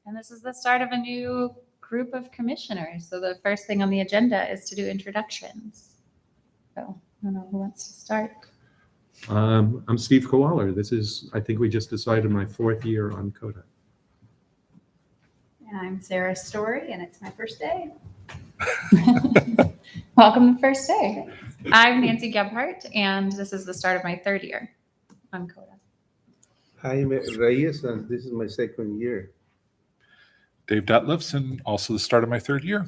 And this is the start of a new group of commissioners. So the first thing on the agenda is to do introductions. So I don't know who wants to start. I'm Steve Kowaller. I think we just decided my 4th year on CODA. And I'm Sarah Story, and it's my first day. Welcome to first day. I'm Nancy Gebhardt, and this is the start of my 3rd year on CODA. Hi, I'm Reyes, and this is my 2nd year. Dave Detlefs, and also the start of my 3rd year.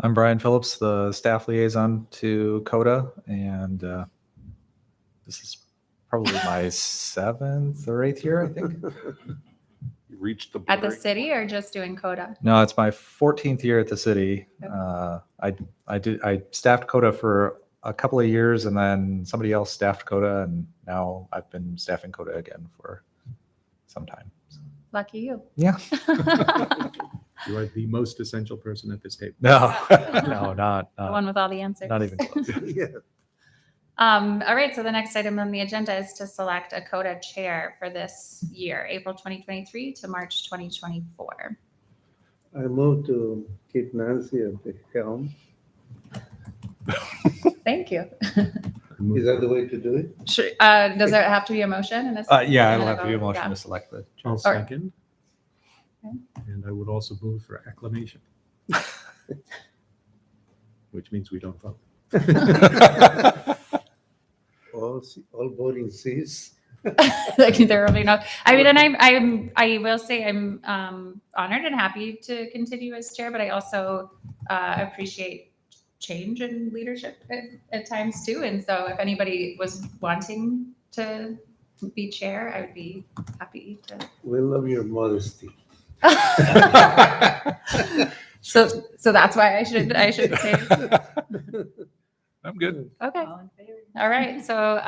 I'm Brian Phillips, the staff liaison to CODA, and this is probably my 7th or 8th year, I think. You reached the At the border. city or just doing CODA? No, it's my 14th year at the city. I staffed CODA for a couple of years, and then somebody else staffed CODA, and now I've been staffing CODA again for some time. Lucky you. Yeah. You are the most essential person at this table. No, no, not The one with all the answers. not even close. Yeah. All right, so the next item on the agenda is to select a CODA chair for this year, April 2023 to March 2024. I moved to keep Nancy at the helm. Thank you. Is that the way to do it? Sure. Does there have to be a motion? In this? Yeah, it'll have to be a motion Yeah. to select the. I'll All right. second. Okay. And I would also move for acclamation. Which means we don't vote. All voting cease. Like there will be no. I mean, and I will say I'm honored and happy to continue as chair, but I also appreciate change in leadership at times too. And so, if anybody was wanting to be chair, I would be happy to. We love your modesty. So that's why I should say. I'm good. Okay. All in favor? All right. So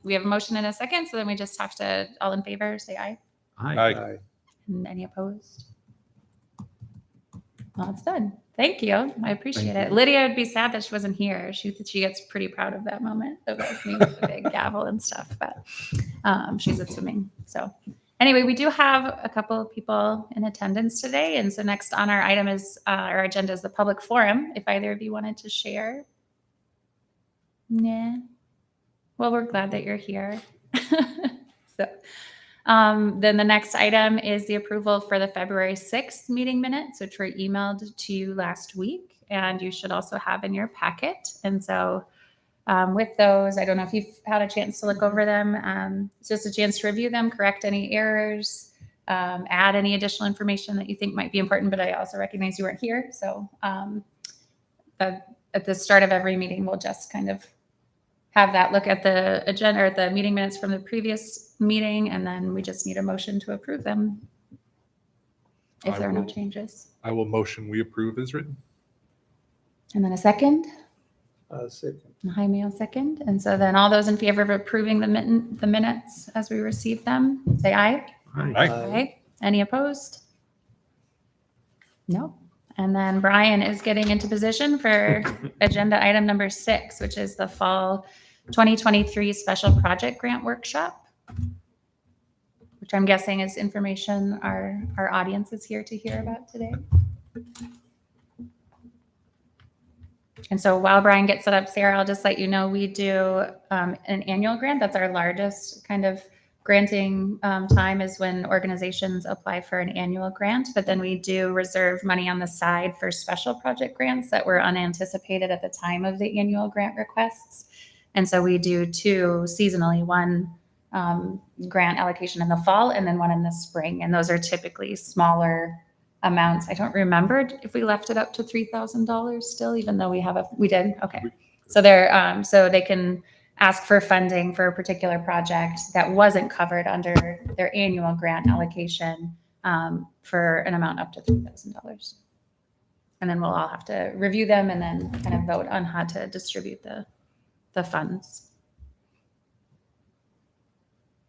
we have a motion and a second. So then we just have to all in favor say aye. Aye. Aye. And any opposed? Well, it's done. Thank you. I appreciate Thank it. you. Lydia would be sad that she wasn't here. She gets pretty proud of that moment of like me with the big gavel and stuff, but she's at swimming. So anyway, we do have a couple of people in attendance today. And so next on our item is our agenda is the public forum. If either of you wanted to share. Nah. Well, we're glad that you're here. So then the next item is the approval for the February 6th meeting minutes, which were emailed to you last week, and you should also have in your packet. And so with those, I don't know if you've had a chance to look over them. It's just a chance to review them, correct any errors, add any additional information that you think might be important, but I also recognize you weren't here. So at the start of every meeting, we'll just kind of have that look at the agenda or the meeting minutes from the previous meeting, and then we just need a motion to approve them if I there are no will- changes. I will motion we approve as written. And then a second, Second. Jaime will second. And so then all those in favor of approving the minutes as we receive them, say aye. Aye. Aye. Aye. Any opposed? No. And then Brian is getting into position for agenda item number 6, which is the fall 2023 special project grant workshop, which I'm guessing is information our audience is here to hear about today. And so while Brian gets set up, Sarah, I'll just let you know we do an annual grant. That's our largest kind of granting time is when organizations apply for an annual grant, but then we do reserve money on the side for special project grants that were unanticipated at the time of the annual grant requests. And so we do 2 seasonally, one grant allocation in the fall and then one in the spring. And those are typically smaller amounts. I don't remember if we left it up to $3,000 still, even though we did. Okay. So they're, so they can ask for funding for a particular project that wasn't covered under their annual grant allocation for an amount up to $3,000. And then we'll all have to review them and then kind of vote on how to distribute the funds.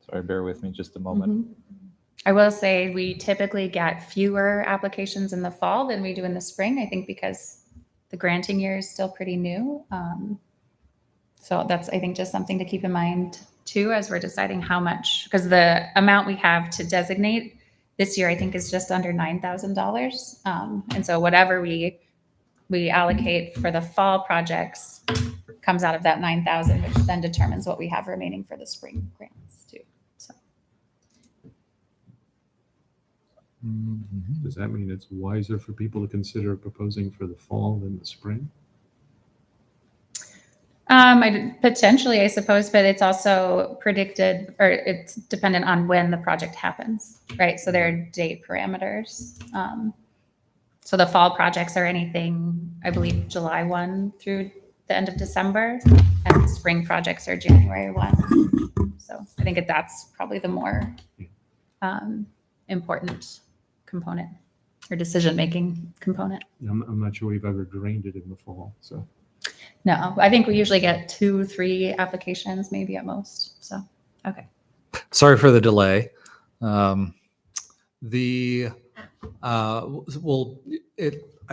Sorry, bear with me just a moment. Mhm. I will say we typically get fewer applications in the fall than we do in the spring, I think because the granting year is still pretty new. So that's, I think, just something to keep in mind too, as we're deciding how much, because the amount we have to designate this year I think is just under $9,000. And so whatever we allocate for the fall projects comes out of that 9,000, which then determines what we have remaining for the spring grants too. So Does that mean it's wiser for people to consider proposing for the fall than the spring? potentially, I suppose, but it's also predicted, or it's dependent on when the project happens, right? So there are date parameters. So the fall projects are anything, I believe, July 1 through the end of December, and spring projects are January 1. So I think that's probably the more important component or decision-making component. I'm not sure we've ever drained it in the fall, so. No, I think we usually get 2-3 applications, maybe at most. So, okay. Sorry for the delay. I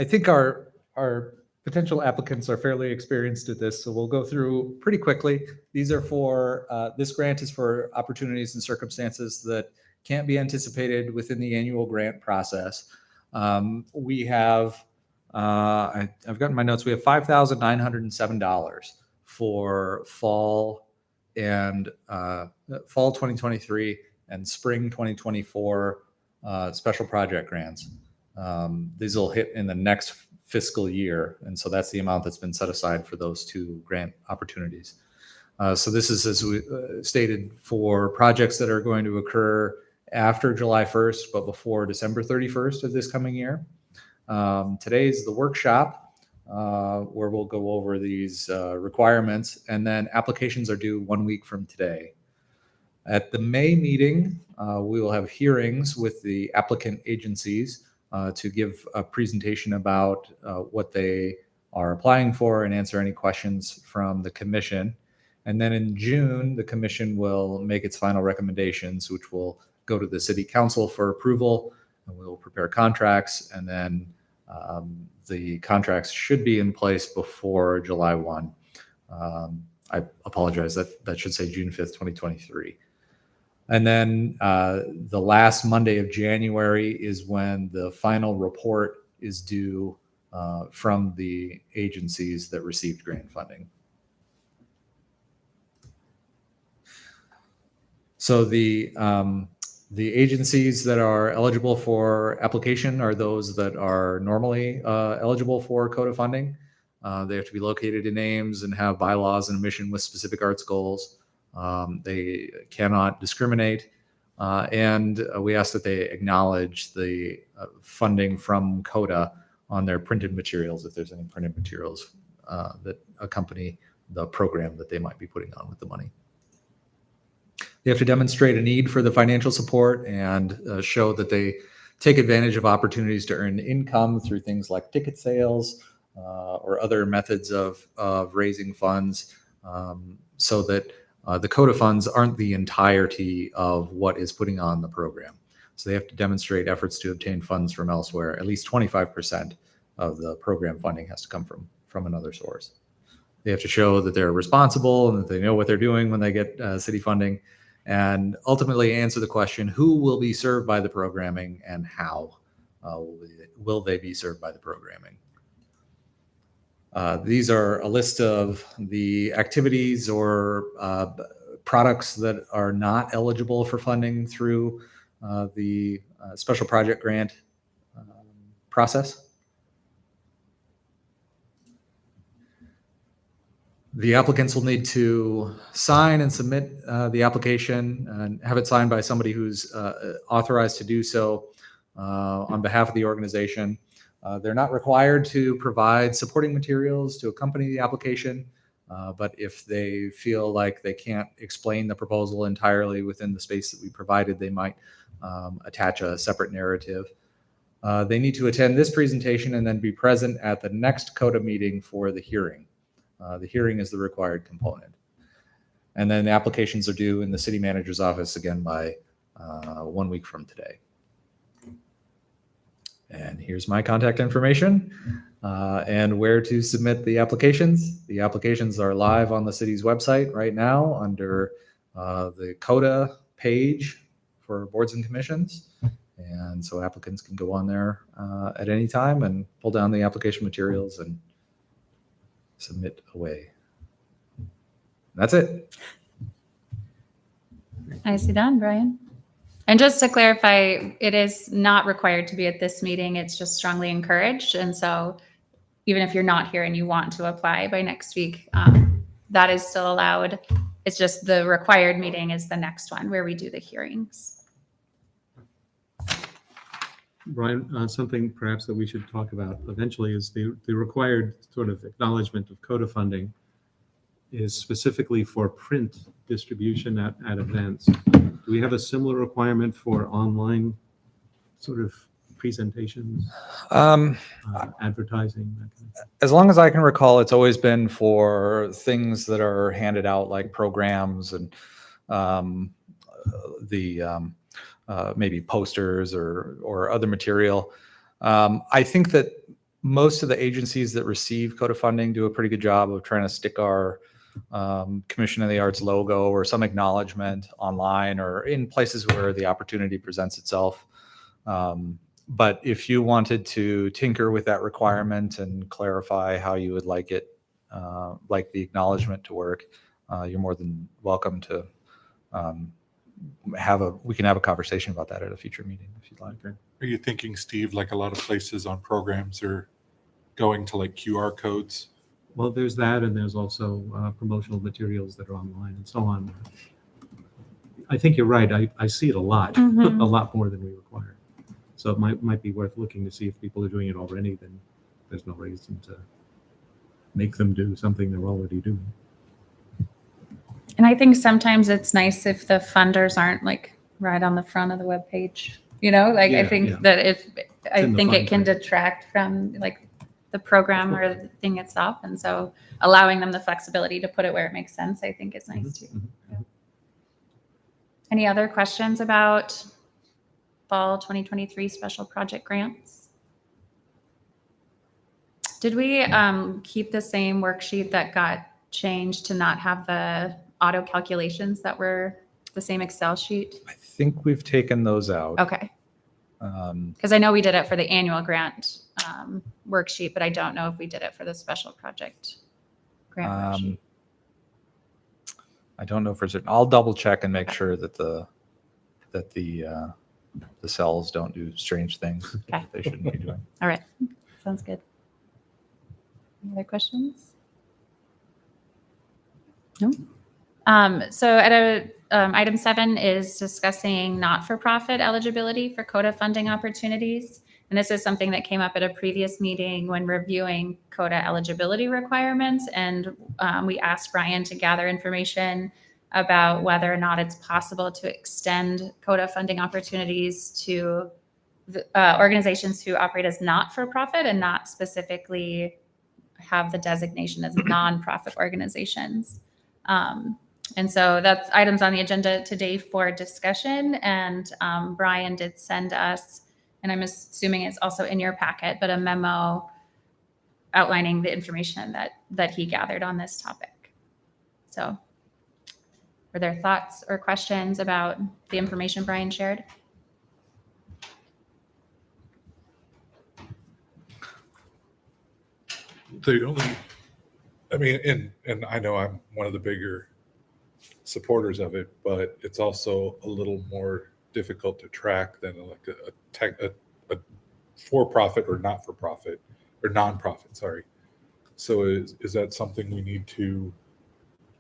think our potential applicants are fairly experienced at this, so we'll go through pretty quickly. These are for this grant is for opportunities and circumstances that can't be anticipated within the annual grant process. We have I've gotten my notes. We have $5,907 for fall and fall 2023 and spring 2024 special project grants. These will hit in the next fiscal year, and so that's the amount that's been set aside for those two grant opportunities. So this is, as we stated, for projects that are going to occur after July 1st, but before December 31st of this coming year. Today's the workshop where we'll go over these requirements, and then applications are due 1 week from today. At the May meeting, we will have hearings with the applicant agencies to give a presentation about what they are applying for and answer any questions from the commission. And then in June, the commission will make its final recommendations, which will go to the city council for approval, and we will prepare contracts, and then the contracts should be in place before July 1. I apologize, that should say June 5th, 2023. And then the last Monday of January is when the final report is due from the agencies that received grant funding. So the agencies that are eligible for application are those that are normally eligible for CODA funding. They have to be located in Ames and have bylaws and a mission with specific arts goals. They cannot discriminate. And we ask that they acknowledge the funding from CODA on their printed materials, if there's any printed materials that accompany the program that they might be putting on with the money. They have to demonstrate a need for the financial support and show that they take advantage of opportunities to earn income through things like ticket sales or other methods of raising funds, so that the CODA funds aren't the entirety of what is putting on the program. So they have to demonstrate efforts to obtain funds from elsewhere. At least 25% of the program funding has to come from another source. They have to show that they're responsible and that they know what they're doing when they get city funding, and ultimately answer the question, who will be served by the programming and how will they be served by the programming? These are a list of the activities or products that are not eligible for funding through the special project grant process. The applicants will need to sign and submit the application and have it signed by somebody who's authorized to do so on behalf of the organization. They're not required to provide supporting materials to accompany the application, but if they feel like they can't explain the proposal entirely within the space that we provided, they might attach a separate narrative. They need to attend this presentation and then be present at the next CODA meeting for the hearing. The hearing is the required component. And then the applications are due in the city manager's office again by 1 week from today. And here's my contact information and where to submit the applications. The applications are live on the city's website right now under the CODA page for boards and commissions. And so applicants can go on there at any time and pull down the application materials and submit away. That's it. Nicely done, Brian. And just to clarify, it is not required to be at this meeting. It's just strongly encouraged. And so even if you're not here and you want to apply by next week, that is still allowed. It's just the required meeting is the next one where we do the hearings. Brian, something perhaps that we should talk about eventually is the required sort of acknowledgement of CODA funding is specifically for print distribution at events. Do we have a similar requirement for online sort of presentations, advertising? That kind of thing? As long as I can recall, it's always been for things that are handed out like programs and maybe posters or other material. I think that most of the agencies that receive CODA funding do a pretty good job of trying to stick our Commission of the Arts logo or some acknowledgement online or in places where the opportunity presents itself. But if you wanted to tinker with that requirement and clarify how you would like it, like the acknowledgement to work, you're more than welcome to we can have a conversation about that at a future meeting if you'd like. Are you thinking, Steve, like a lot of places on programs are going to like QR codes? Well, there's that, and there's also promotional materials that are online and so on. I think you're right. I see it a lot, Mhm. a lot more than we require. So it might be worth looking to see if people are doing it already. Then there's no reason to make them do something they're already doing. And I think sometimes it's nice if the funders aren't like right on the front of the webpage. You know, like I Yeah, think yeah. that I in the think it fine can print. detract from like the program or the thing itself. And so allowing them the flexibility to put it where it makes sense, I think is nice too. Mhm. Yeah. Any other questions about fall 2023 special project grants? Did we keep the same worksheet that got changed to not have the auto calculations that were the same Excel sheet? I think we've taken those out. Okay. Um, Because I know we did it for the annual grant worksheet, but I don't know if we did it for the special project grant worksheet. I don't know for certain. I'll double check and make sure that the cells don't do strange things Okay. that they shouldn't be doing. All right. Sounds good. Any other questions? No. So at item 7 is discussing not-for-profit eligibility for CODA funding opportunities. And this is something that came up at a previous meeting when reviewing CODA eligibility requirements. And we asked Brian to gather information about whether or not it's possible to extend CODA funding opportunities to the, organizations who operate as not-for-profit and not specifically have the designation as nonprofit organizations. And so that's items on the agenda today for discussion. And Brian did send us, and I'm assuming it's also in your packet, but a memo outlining the information that he gathered on this topic. So were there thoughts or questions about the information Brian shared? The only, I mean, and I know I'm one of the bigger supporters of it, but it's also a little more difficult to track than like a for-profit or not-for-profit or non-profit. Sorry. So is that something we need to?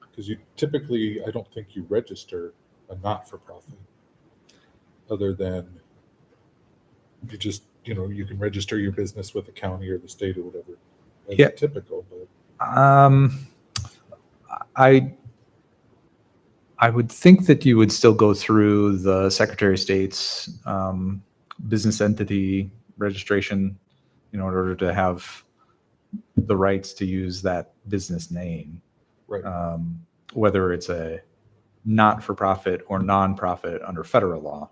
Because you typically, I don't think you register a not-for-profit, other than you just you can register your business with the county or the state or whatever. That's Yeah. typical, but. I would think that you would still go through the Secretary of State's business entity registration in order to have the rights to use that business name, Right. whether it's a not-for-profit or non-profit under federal law.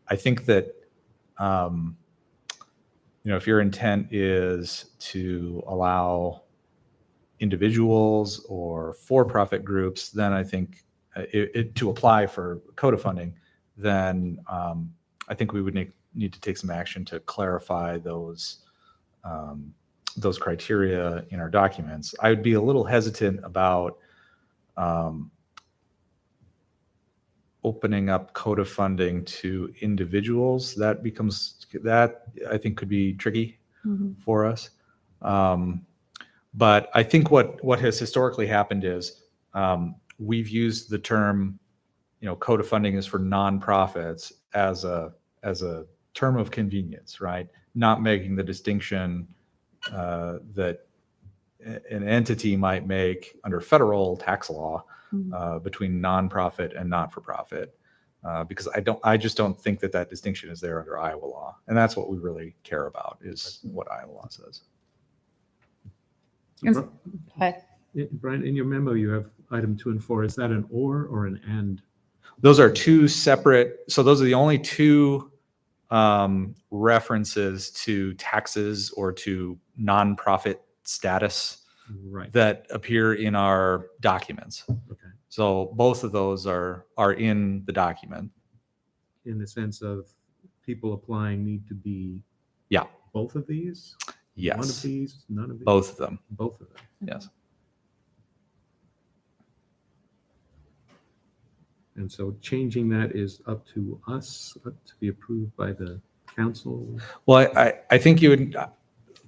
I think that if your intent is to allow individuals or for-profit groups, then I think to apply for CODA funding, then I think we would need to take some action to clarify those criteria in our documents. I would be a little hesitant about opening up CODA funding to individuals. That I think could be tricky for us. But I think what has historically happened is we've used the term, CODA funding is for nonprofits as a term of convenience, right? Not making the distinction that an entity might make under federal tax law between nonprofit and not-for-profit, because I just don't think that distinction is there under Iowa law, and that's what we really care about is what Iowa law says. But Brian, in your memo, you have item 2 and 4. Is that an or an and? Those are two separate. So those are the only two references to taxes or to nonprofit status Right. that appear in our documents. Okay. So both of those are in the document. In the sense of people applying need to be. Yeah. Both of these? Yes. One of these? None of these? Both of them. Both of them. Yes. And so changing that is up to us to be approved by the council. Well, I think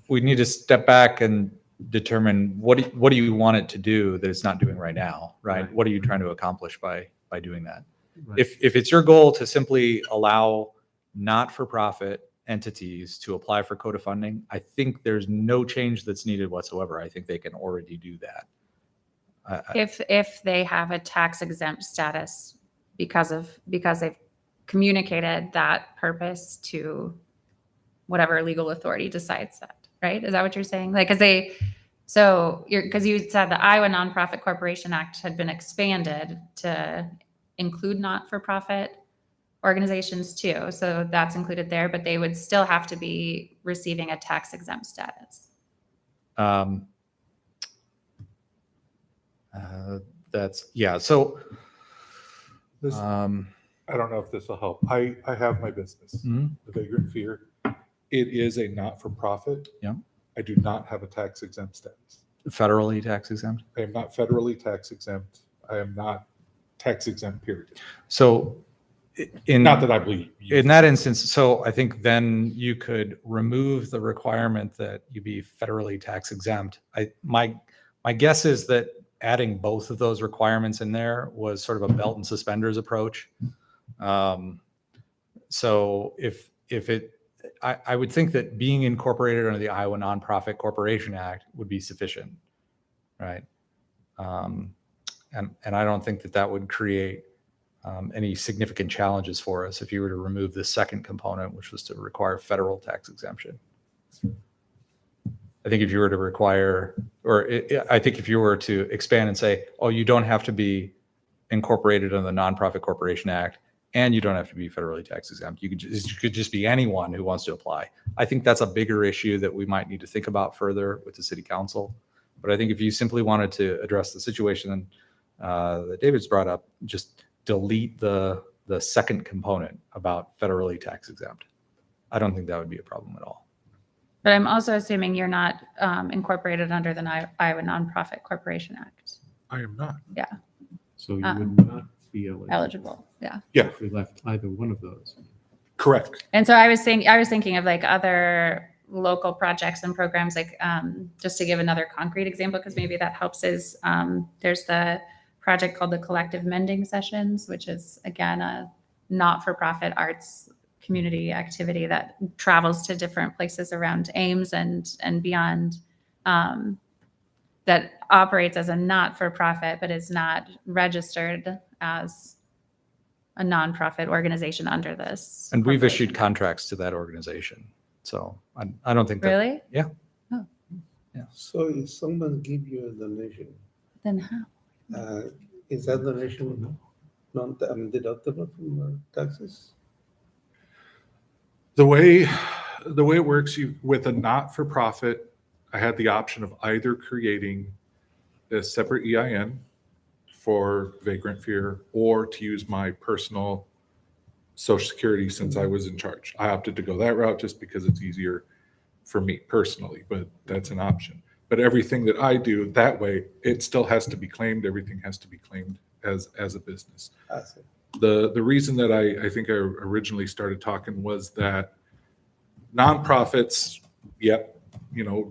we need to step back and determine what do you want it to do that it's not doing right now, right? Right. What are you trying to accomplish by doing that? Right. If it's your goal to simply allow not-for-profit entities to apply for CODA funding, I think there's no change that's needed whatsoever. I think they can already do that. if they have a tax exempt status because they've communicated that purpose to whatever legal authority decides that, right? Is that what you're saying? Like, because you said the Iowa Nonprofit Corporation Act had been expanded to include not-for-profit organizations too. So that's included there, but they would still have to be receiving a tax exempt status. So This, I don't know if this will help. I have my business, mhm. The Vagrant Fear. It is a not-for-profit. Yeah. I do not have a tax exempt status. Federally tax exempt. I am not federally tax exempt. I am not tax exempt, period. So Not that I believe. in that instance, so I think then you could remove the requirement that you be federally tax exempt. My guess is that adding both of those requirements in there was sort of a belt and suspenders approach. So I would think that being incorporated under the Iowa Nonprofit Corporation Act would be sufficient, right? And I don't think that would create any significant challenges for us if you were to remove the second component, which was to require federal tax exemption. I think if you were to require, I think if you were to expand and say, oh, you don't have to be incorporated under the Nonprofit Corporation Act, and you don't have to be federally tax exempt. You could just be anyone who wants to apply. I think that's a bigger issue that we might need to think about further with the city council. But I think if you simply wanted to address the situation that David's brought up, just delete the second component about federally tax exempt. I don't think that would be a problem at all. But I'm also assuming you're not incorporated under the Iowa Nonprofit Corporation Act. I am not. So you Um, would not be Eligible, yeah. if we left either one of those. Correct. And so I was thinking of like other local projects and programs, like just to give another concrete example, because maybe that helps, is there's the project called the Collective Mending Sessions, which is again a not-for-profit arts community activity that travels to different places around Ames and beyond, that operates as a not-for-profit but is not registered as a nonprofit organization under this. And we've issued corporation. contracts to that organization. So I don't think that. Really? Yeah. So if someone give you a donation, Then how? is that donation non-deductible from taxes? The way it works, with a not-for-profit, I had the option of either creating a separate EIN for Vagrant Fear or to use my personal Social Security since I was in charge. I opted to go that route just because it's easier for me personally, but that's an option. But everything that I do that way, it still has to be claimed. Everything has to be claimed as a business. I see. The reason that I think I originally started talking was that nonprofits, yep,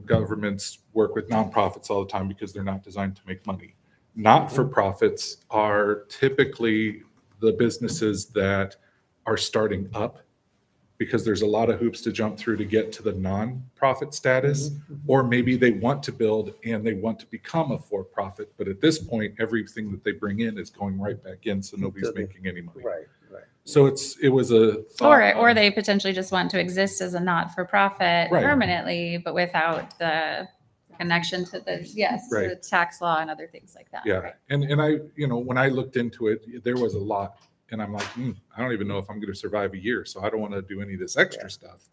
governments work with nonprofits all the time because they're not designed to make money. Not-for-profits are typically the businesses that are starting up because there's a lot of hoops to jump through to get to the nonprofit status, or maybe they want to build and they want to become a for-profit, but at this point, everything that they bring in is going right back in, so nobody's making any money. Right, right. So it was a thought Or of- they potentially just want to exist as a not-for-profit Right. permanently, but without the connection to the, to Right. the tax law and other things like that. Yeah, right? and I, when I looked into it, there was a lot, and I'm like, I don't even know if I'm going to survive a year, so I don't want to do any of this extra stuff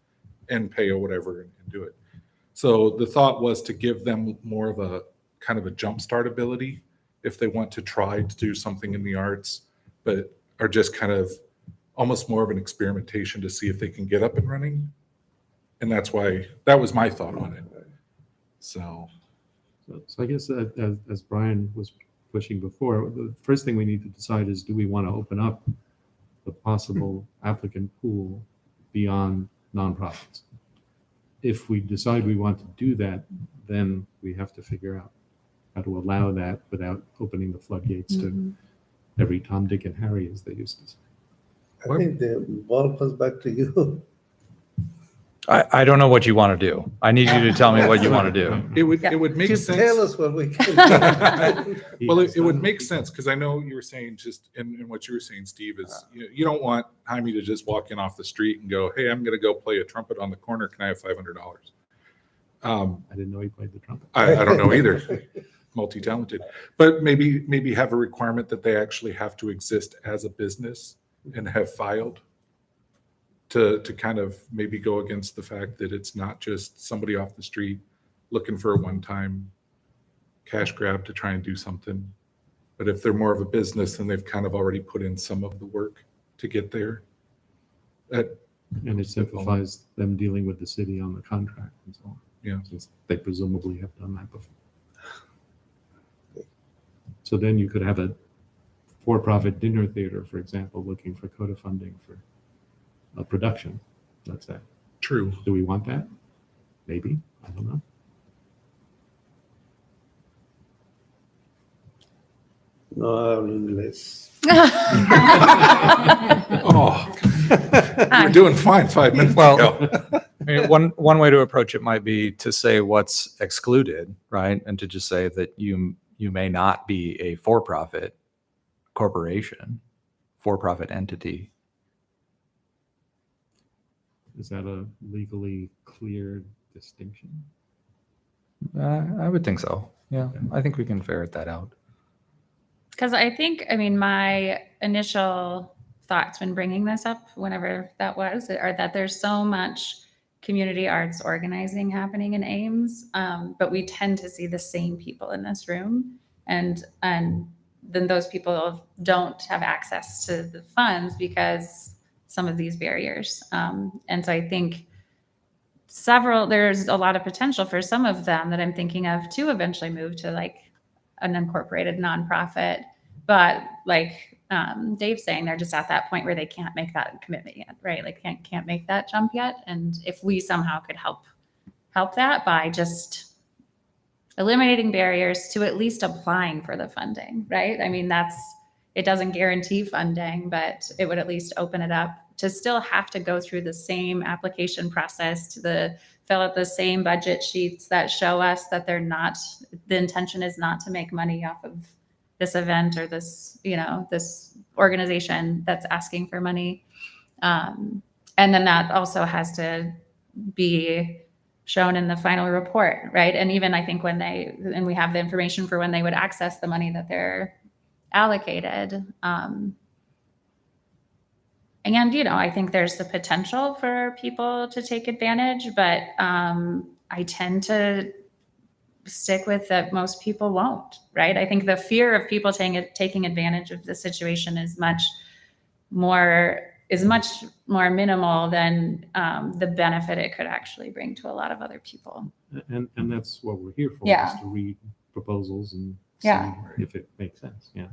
and pay or whatever and do it. So the thought was to give them more of a kind of a jumpstart ability if they want to try to do something in the arts, but are just kind of almost more of an experimentation to see if they can get up and running. And that's why that was my thought on it. So So I guess as Brian was pushing before, the first thing we need to decide is, do we want to open up the possible applicant pool beyond nonprofits? If we decide we want to do that, then we have to figure out how to allow that without opening the floodgates to every Tom, Dick, and Harry, as they used to say. I think the ball comes back to you. I don't know what you want to do. I need you to tell me what you want to do. it would Yeah. make Just sense. tell us what we can do. Well, it would make sense because I know you were saying just in what you were saying, Steve, is you don't want Jaime to just walk in off the street and go, "Hey, I'm going to go play a trumpet on the corner. Can I have $500?" I didn't know he played the trumpet. I don't know either. Multi-talented, but maybe have a requirement that they actually have to exist as a business and have filed to kind of maybe go against the fact that it's not just somebody off the street looking for a one-time cash grab to try and do something. But if they're more of a business, then they've kind of already put in some of the work to get there. And it simplifies them dealing with the city on the contract and so on. Yeah. Since they presumably have done that before. So then you could have a for-profit dinner theater, for example, looking for CODA funding for a production, let's say. True. Do we want that? Maybe, I don't know. No hablo inglés. Oh, we're doing fine 5 minutes Well, ago. I mean, one way to approach it might be to say what's excluded, right? And to just say that you may not be a for-profit corporation, for-profit entity. Is that a legally clear distinction? I would think so. Yeah, I think we can ferret that out. Because I think, my initial thoughts when bringing this up, whenever that was, are that there's so much community arts organizing happening in Ames, but we tend to see the same people in this room, and then those people don't have access to the funds because some of these barriers. And so I think there's a lot of potential for some of them that I'm thinking of to eventually move to like an unincorporated nonprofit, but like Dave's saying, they're just at that point where they can't make that commitment yet, right? Like can't make that jump yet. And if we somehow could help that by just eliminating barriers to at least applying for the funding, right? It doesn't guarantee funding, but it would at least open it up to still have to go through the same application process, to fill out the same budget sheets that show us that the intention is not to make money off of this event or this, this organization that's asking for money. And then that also has to be shown in the final report, right? And even I think we have the information for when they would access the money that they're allocated. And, I think there's the potential for people to take advantage, but I tend to stick with that most people won't, right? I think the fear of people taking advantage of the situation is much more is much more minimal than the benefit it could actually bring to a lot of other people. And that's what we're here for, Yeah. is to read proposals and see Yeah. if it makes sense. Yeah,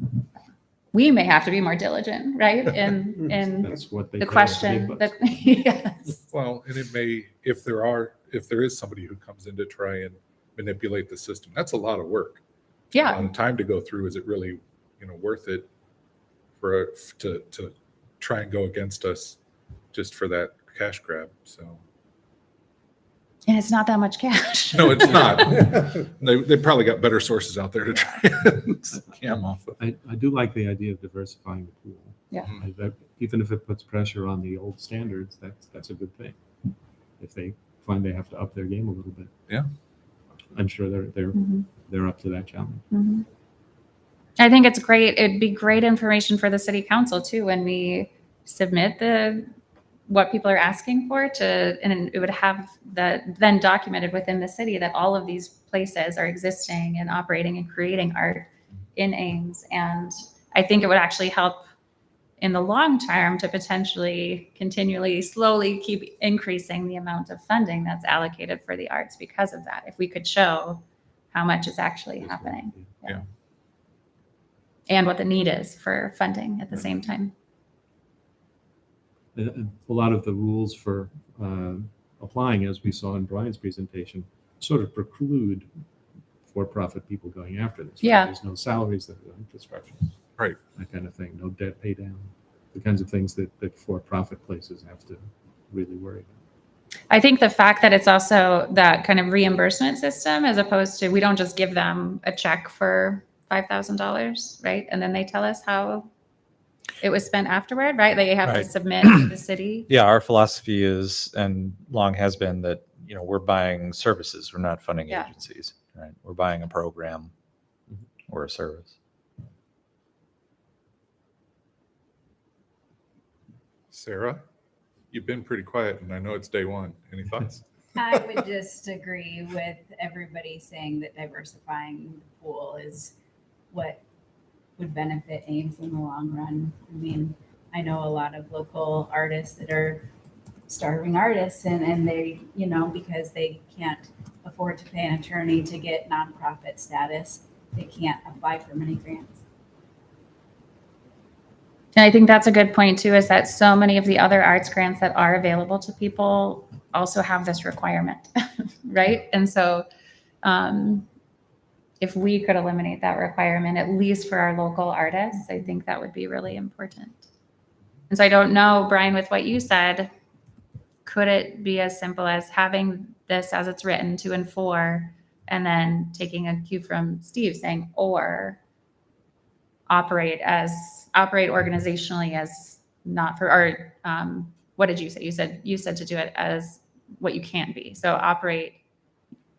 We may have to be more diligent, right? In that's what they the pay us question big that, bucks. yes. Well, and it may, if there is somebody who comes in to try and manipulate the system, that's a lot of work. A lot Yeah, of time to go through. Is it really, worth it to try and go against us just for that cash grab? So and it's not that much cash. no, it's not. They probably got better sources out there to try and scam off of. I do like the idea of diversifying the pool. Yeah. Even if it puts pressure on the old standards, that's a good thing. If they find they have to up their game a little bit. Yeah. I'm sure Mhm. they're up to that challenge. Mhm. I think it's great. It'd be great information for the city council too when we submit what people are asking for and it would have that then documented within the city that all of these places are existing and operating and creating art in Ames. And I think it would actually help in the long term to potentially continually slowly keep increasing the amount of funding that's allocated for the arts because of that. If we could show how much is actually happening. Yeah. And what the need is for funding at the same time. A lot of the rules for applying, as we saw in Brian's presentation, sort of preclude for-profit people going after this. Right? Yeah. There's no salaries, there's no infrastructure. Right. That kind of thing. No debt pay down. The kinds of things that for-profit places have to really worry about. I think the fact that it's also that kind of reimbursement system as opposed to we don't just give them a check for $5,000, right? And then they tell us how it was spent afterward, right? They have to Right. submit to the city. Yeah, our philosophy is, and long has been, that we're buying services. We're not funding Yeah. agencies, right? We're buying a program or a service. Sarah, you've been pretty quiet, and I know it's day one. Any thoughts? I would just agree with everybody saying that diversifying the pool is what would benefit Ames in the long run. I mean, I know a lot of local artists that are starving artists and they, because they can't afford to pay an attorney to get nonprofit status, they can't apply for many grants. And I think that's a good point too, is that so many of the other arts grants that are available to people also have this requirement, right? And so if we could eliminate that requirement, at least for our local artists, I think that would be really important. And so I don't know, Brian, with what you said, could it be as simple as having this as it's written 2 and 4, and then taking a cue from Steve saying, or operate organizationally as not for, or what did you say? You said to do it as what you can't be. So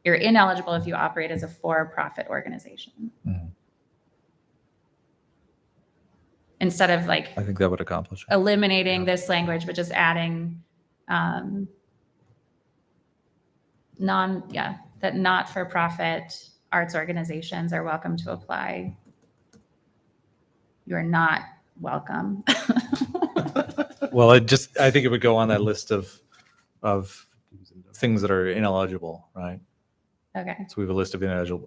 you're ineligible if you operate as a for-profit organization. Mhm. Instead of like I think that would accomplish it. eliminating this language, but just adding that not-for-profit arts organizations are welcome to apply. You're not welcome. Well, I think it would go on that list of things that are ineligible, right? Okay. So we have a list of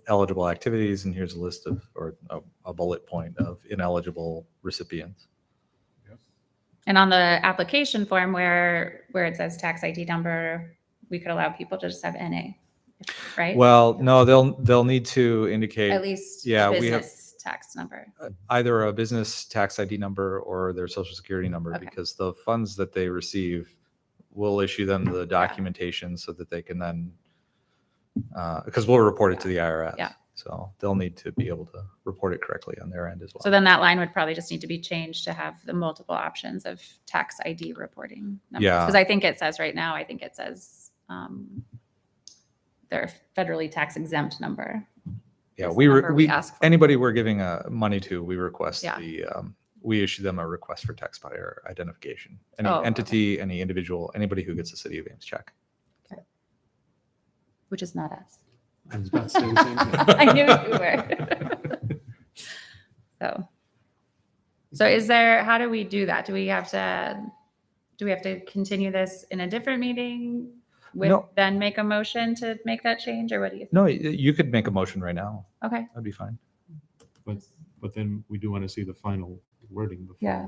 eligible activities, and here's a list of, or a bullet point of ineligible recipients. And on the application form where it says tax ID number, we could allow people to just have NA, right? Well, no, they'll need to indicate At least yeah, a we have- business tax number. either a business tax ID number or their social security number, Okay. because the funds that they receive will issue them the documentation so that they can then, because we'll report it to the IRS. Yeah. So they'll need to be able to report it correctly on their end as well. So then that line would probably just need to be changed to have the multiple options of tax ID reporting numbers. Yeah. Because I think it says right now, their federally tax exempt number. Yeah, is the number we ask for. anybody we're giving money to, we request Yeah. we issue them a request for taxpayer identification. Any Oh, okay. entity, any individual, anybody who gets a City of Ames check. Which is not us. I was about to say the same thing. I knew you were. So how do we do that? Do we have to do we have to continue this in a different meeting? With No. then make a motion to make that change, or what do you think? No, you could make a motion right now. Okay, That'd be fine. But then we do want to see the final wording before. Yeah.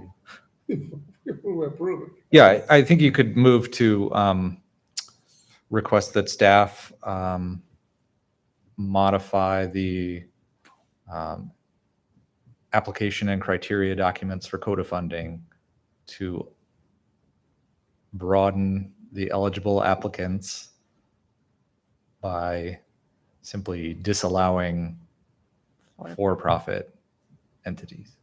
We approve it. Yeah, I think you could move to request that staff modify the application and criteria documents for CODA funding to broaden the eligible applicants by simply disallowing for-profit entities.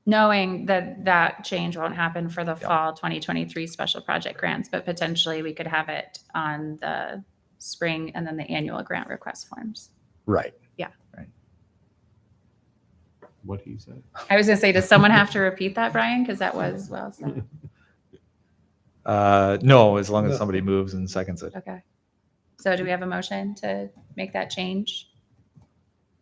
knowing that that change won't happen for the Yeah. fall 2023 special project grants, but potentially we could have it on the spring and then the annual grant request forms. Right. What he said. I was gonna say, does someone have to repeat that, Brian? Because that was well said. No, as long as No. somebody moves and seconds it. Okay. So do we have a motion to make that change?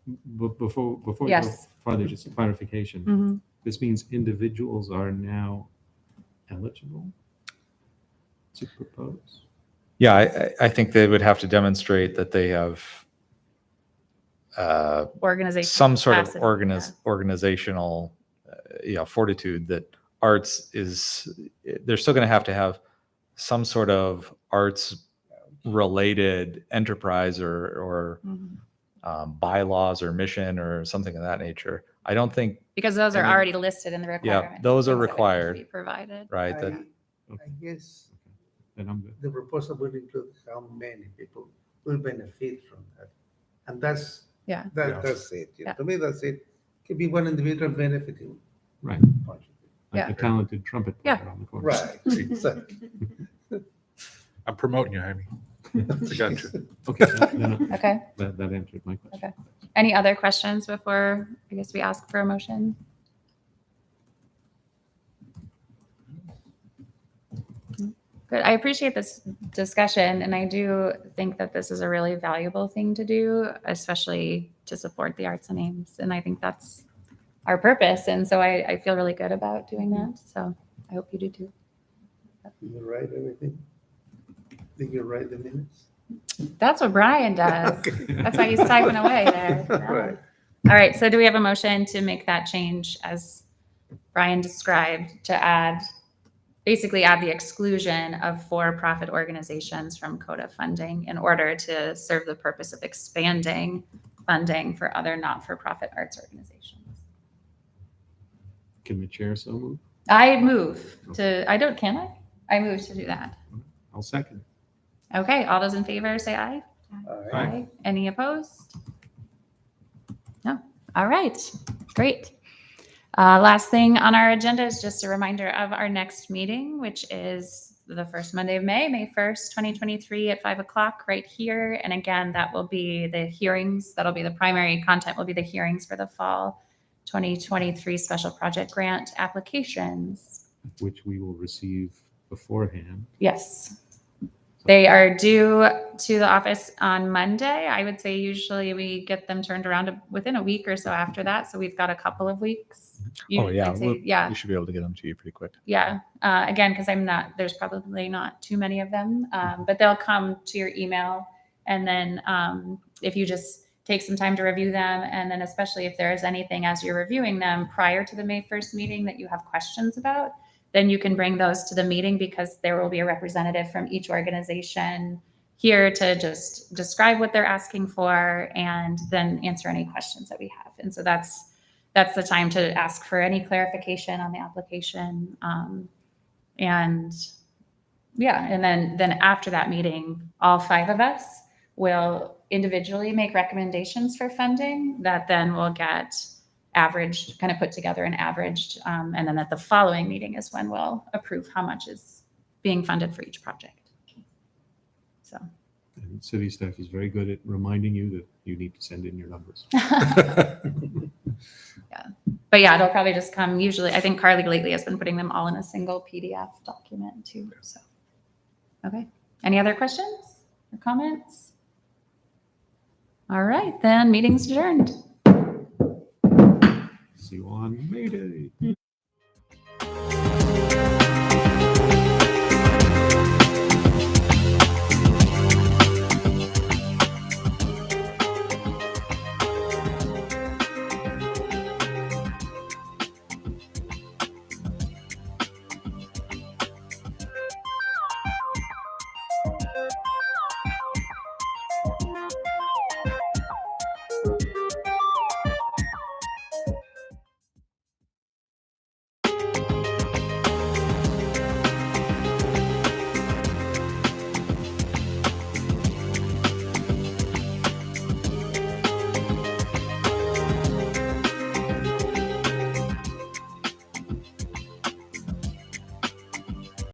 But before we go Yes. farther, just a clarification. Mhm. This means individuals are now eligible to propose? Yeah, I think they would have to demonstrate that they have Organization. some sort of capacity, organizational fortitude that arts is, they're still going to have some sort of arts related enterprise or Mhm. bylaws or mission or something of that nature. I don't think, Because those are And then- already listed in the requirements. those are things that would have to required. Be provided. right, that I guess Then I'm good. the proposal will include how many people will benefit from that. And that's, Yeah. Yeah. that's it. Yeah. To me, that's it. Could be one individual benefiting. Right. bunch of people. Yeah. Like a talented trumpet Yeah. player on the corner. Right, exactly. I'm promoting you, Jaime. I got you. Okay, then Okay. that answered my question. Okay. Any other questions before, I guess we ask for a motion? Good. I appreciate this discussion, and I do think that this is a really valuable thing to do, especially to support the arts and aims. And I think that's our purpose. And so I feel really good about doing that. So I hope you do too. Did you write everything? Did you write the minutes? That's what Brian does. That's why he's typing away there. Right. All right, so do we have a motion to make that change as Brian described to basically add the exclusion of for-profit organizations from CODA funding in order to serve the purpose of expanding funding for other not-for-profit arts organizations? Can the chair so move? I move to, can I? I move to do that. I'll second. Okay, all those in favor say aye. Aye. Any opposed? No. All right, great. Last thing on our agenda is just a reminder of our next meeting, which is the first Monday of May, May 1st, 2023 at 5 o'clock right here. And again, that will be the hearings. That'll be the primary content will be the hearings for the fall 2023 special project grant applications. Which we will receive beforehand. Yes. They are due to the office on Monday. I would say usually we get them turned around within a week or so after that. So we've got a couple of weeks. Oh, yeah. I'd say- yeah. You should be able to get them to you pretty quick. Yeah. Again, because there's probably not too many of them, but they'll come to your email. And then if you just take some time to review them, and then especially if there is anything as you're reviewing them prior to the May 1st meeting that you have questions about, then you can bring those to the meeting because there will be a representative from each organization here to just describe what they're asking for and then answer any questions that we have. And so that's the time to ask for any clarification on the application. And then after that meeting, all 5 of us will individually make recommendations for funding that then will get averaged, kind of put together and averaged. And then at the following meeting is when we'll approve how much is being funded for each project. So. And city staff is very good at reminding you that you need to send in your numbers. But yeah, it'll probably just come usually. I think Carly lately has been putting them all in a single PDF document too. So, okay. Any other questions or comments? All right, then meeting's adjourned. See you on May Day.